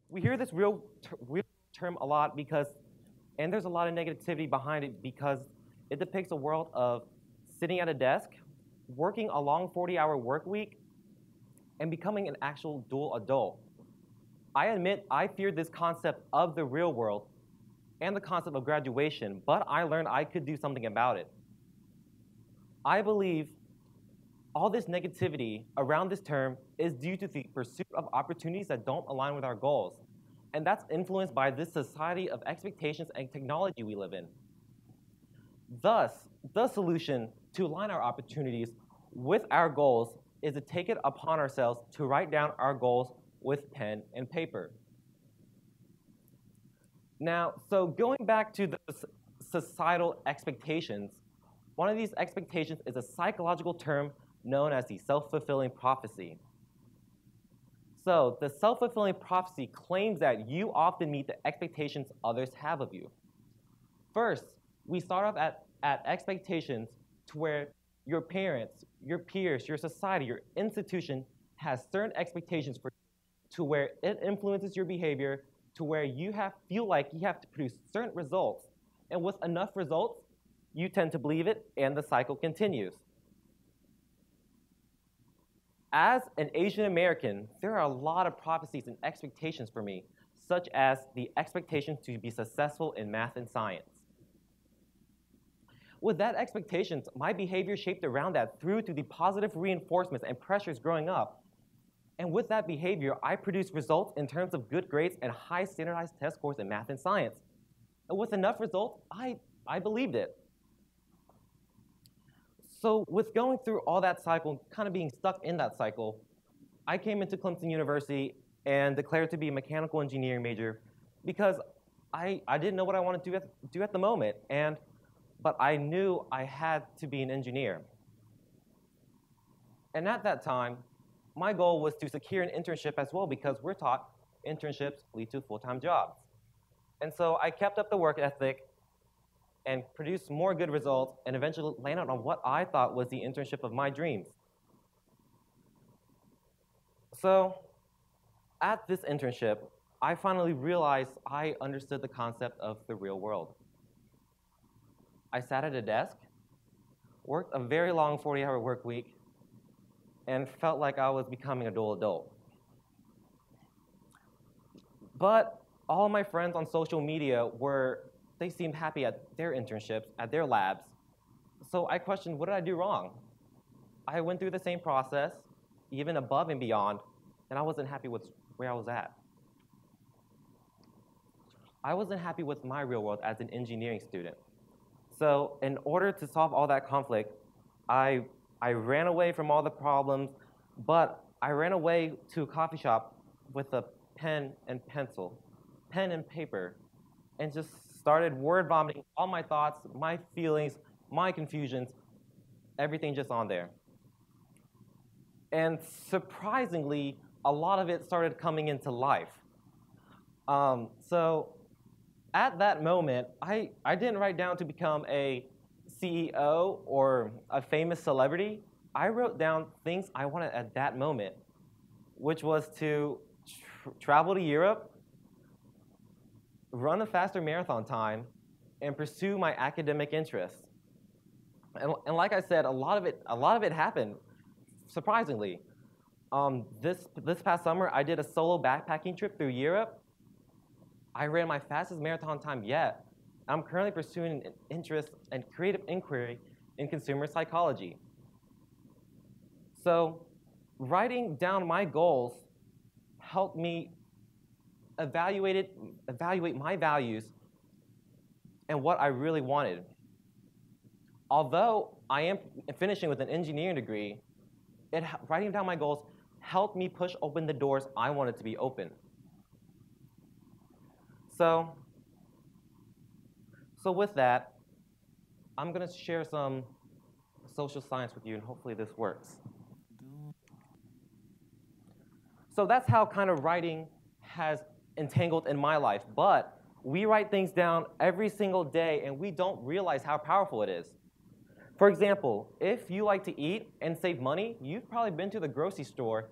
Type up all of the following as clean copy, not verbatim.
We hear this real term a lot and there's a lot of negativity behind it because it depicts a world of sitting at a desk, working a long 40-hour work week, and becoming an actual dual adult. I admit I feared this concept of the real world and the concept of graduation, but I learned I could do something about it. I believe all this negativity around this term is due to the pursuit of opportunities that don't align with our goals. And that's influenced by this society of expectations and technology we live in. Thus, the solution to align our opportunities with our goals is to take it upon ourselves to write down our goals with pen and paper. Now, so going back to the societal expectations, one of these expectations is a psychological term known as the self-fulfilling prophecy. So the self-fulfilling prophecy claims that you often meet the expectations others have of you. First, we start off at expectations to where your parents, your peers, your society, your institution has certain expectations for you to where it influences your behavior to where you feel like you have to produce certain results. And with enough results, you tend to believe it and the cycle continues. As an Asian American, there are a lot of prophecies and expectations for me, such as the expectation to be successful in math and science. With that expectations, my behavior shaped around that through to the positive reinforcements and pressures growing up. And with that behavior, I produced results in terms of good grades and high standardized test scores in math and science. And with enough results, I believed it. So with going through all that cycle, kind of being stuck in that cycle, I came into Clemson University and declared to be a mechanical engineering major because I didn't know what I wanted to do at the moment, but I knew I had to be an engineer. And at that time, my goal was to secure an internship as well because we're taught internships lead to full-time jobs. And so I kept up the work ethic and produced more good results and eventually landed on what I thought was the internship of my dreams. So at this internship, I finally realized I understood the concept of the real world. I sat at a desk, worked a very long 40-hour work week, and felt like I was becoming a dual adult. But all my friends on social media they seemed happy at their internships, at their labs. So I questioned, what did I do wrong? I went through the same process, even above and beyond, and I wasn't happy with where I was at. I wasn't happy with my real world as an engineering student. So in order to solve all that conflict, I ran away from all the problems, but I ran away to a coffee shop with a pen and paper, and just started word vomiting all my thoughts, my feelings, my confusions, everything just on there. And surprisingly, a lot of it started coming into life. So at that moment, I didn't write down to become a CEO or a famous celebrity. I wrote down things I wanted at that moment, which was to travel to Europe, run a faster marathon time, and pursue my academic interests. And like I said, a lot of it happened, surprisingly. This past summer, I did a solo backpacking trip through Europe. I ran my fastest marathon time yet. I'm currently pursuing an interest and creative inquiry in consumer psychology. So writing down my goals helped me evaluate my values and what I really wanted. Although I am finishing with an engineering degree, writing down my goals helped me push open the doors I wanted to be open. So with that, I'm going to share some social science with you, and hopefully this works. So that's how kind of writing has entangled in my life. But we write things down every single day, and we don't realize how powerful it is. For example, if you like to eat and save money, you've probably been to the grocery store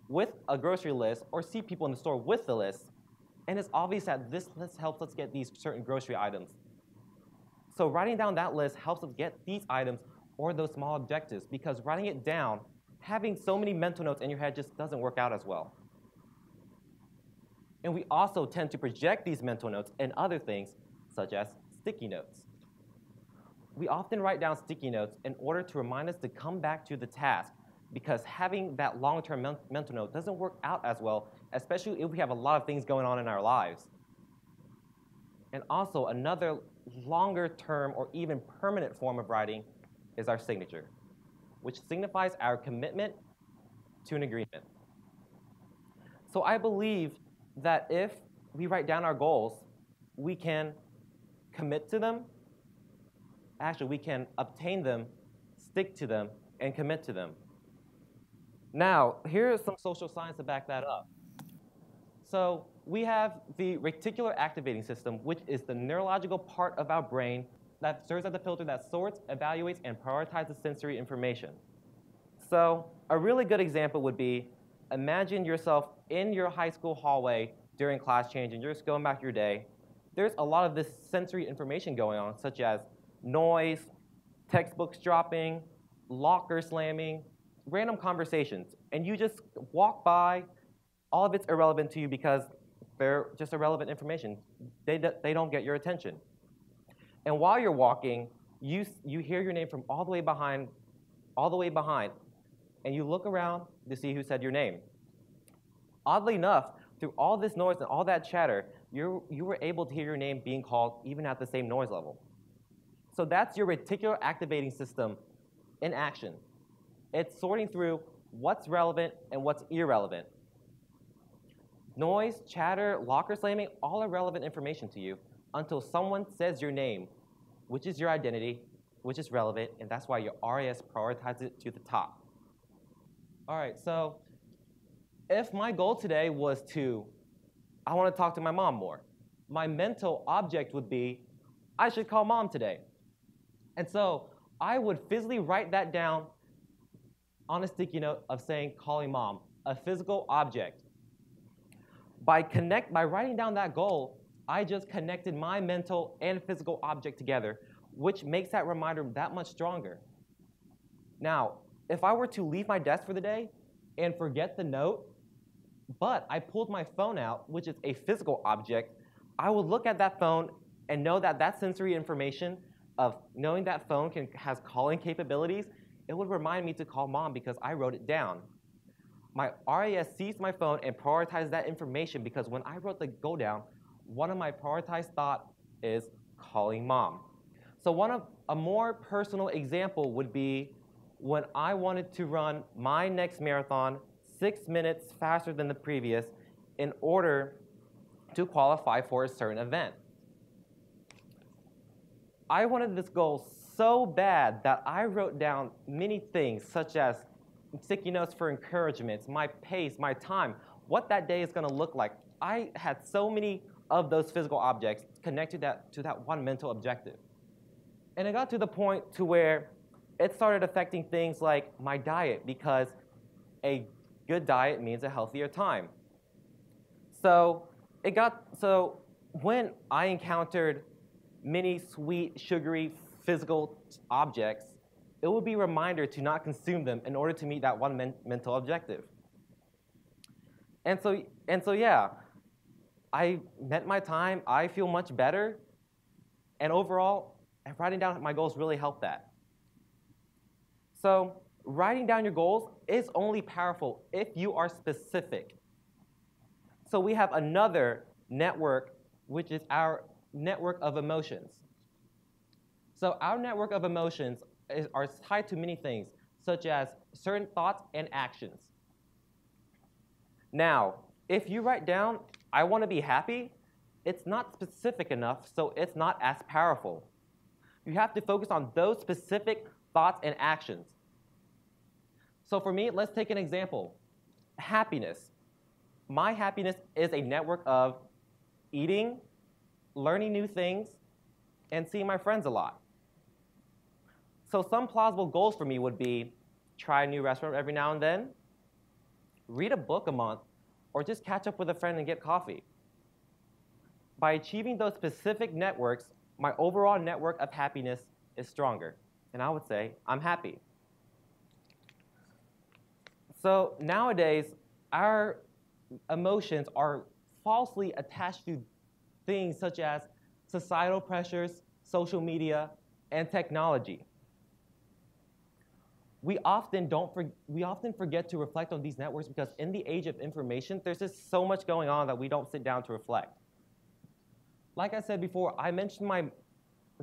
with a grocery list or see people in the store with the list. And it's obvious that this list helps us get these certain grocery items. So writing down that list helps us get these items or those small objectives, because writing it down, having so many mental notes in your head just doesn't work out as well. And we also tend to project these mental notes in other things, such as sticky notes. We often write down sticky notes in order to remind us to come back to the task, because having that long-term mental note doesn't work out as well, especially if we have a lot of things going on in our lives. And also, another longer-term or even permanent form of writing is our signature, which signifies our commitment to an agreement. So I believe that if we write down our goals, we can commit to them. Actually, we can obtain them, stick to them, and commit to them. Now, here is some social science to back that up. So we have the reticular activating system, which is the neurological part of our brain that serves as a filter that sorts, evaluates, and prioritizes sensory information. So a really good example would be, imagine yourself in your high school hallway during class change, and you're just going back your day. There's a lot of this sensory information going on, such as noise, textbooks dropping, locker slamming, random conversations, and you just walk by. All of it's irrelevant to you because they're just irrelevant information. They don't get your attention. And while you're walking, you hear your name from all the way behind, and you look around to see who said your name. Oddly enough, through all this noise and all that chatter, you were able to hear your name being called even at the same noise level. So that's your reticular activating system in action. It's sorting through what's relevant and what's irrelevant. Noise, chatter, locker slamming, all are relevant information to you until someone says your name, which is your identity, which is relevant, and that's why your RAS prioritizes it to the top. All right, so if my goal today was I want to talk to my mom more, my mental object would be, I should call mom today. And so I would physically write that down on a sticky note of saying calling mom, a physical object. By writing down that goal, I just connected my mental and physical object together, which makes that reminder that much stronger. Now, if I were to leave my desk for the day and forget the note, but I pulled my phone out, which is a physical object, I would look at that phone and know that sensory information of knowing that phone has calling capabilities, it would remind me to call mom because I wrote it down. My RAS sees my phone and prioritizes that information because when I wrote the goal down, one of my prioritized thoughts is calling mom. So a more personal example would be when I wanted to run my next marathon 6 minutes faster than the previous in order to qualify for a certain event. I wanted this goal so bad that I wrote down many things, such as sticky notes for encouragements, my pace, my time, what that day is going to look like. I had so many of those physical objects connected to that one mental objective. And it got to the point to where it started affecting things like my diet, because a good diet means a healthier time. So when I encountered many sweet, sugary, physical objects, it would be a reminder to not consume them in order to meet that one mental objective. And so yeah, I met my time. I feel much better. And overall, writing down my goals really helped that. So writing down your goals is only powerful if you are specific. So we have another network, which is our network of emotions. So our network of emotions are tied to many things, such as certain thoughts and actions. Now, if you write down, I want to be happy, it's not specific enough, so it's not as powerful. You have to focus on those specific thoughts and actions. So for me, let's take an example. Happiness. My happiness is a network of eating, learning new things, and seeing my friends a lot. So some plausible goals for me would be try a new restaurant every now and then, read a book a month, or just catch up with a friend and get coffee. By achieving those specific networks, my overall network of happiness is stronger. And I would say I'm happy. So nowadays, our emotions are falsely attached to things such as societal pressures, social media, and technology. We often forget to reflect on these networks because in the age of information, there's just so much going on that we don't sit down to reflect. Like I said before, I mentioned my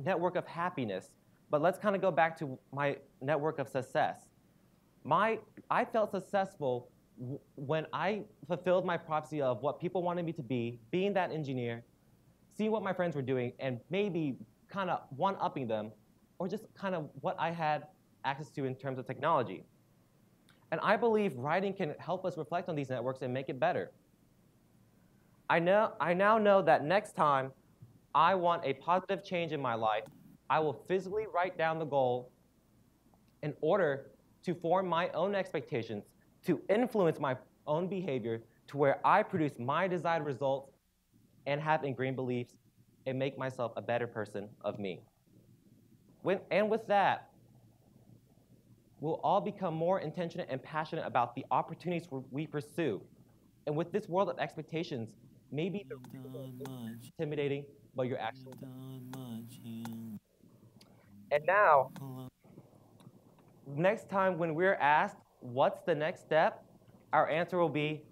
network of happiness, but let's kind of go back to my network of success. I felt successful when I fulfilled my prophecy of what people wanted me to be, being that engineer, seeing what my friends were doing, and maybe kind of one-upping them, or just kind of what I had access to in terms of technology. And I believe writing can help us reflect on these networks and make it better. I now know that next time I want a positive change in my life, I will physically write down the goal in order to form my own expectations, to influence my own behavior to where I produce my desired results and have ingrained beliefs and make myself a better person of me. And with that, we'll all become more intentional and passionate about the opportunities we pursue. And with this world of expectations, maybe the real is intimidating, but you're actually. And now, next time when we're asked, what's the next step? Our answer will be,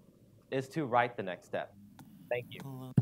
is to write the next step. Thank you.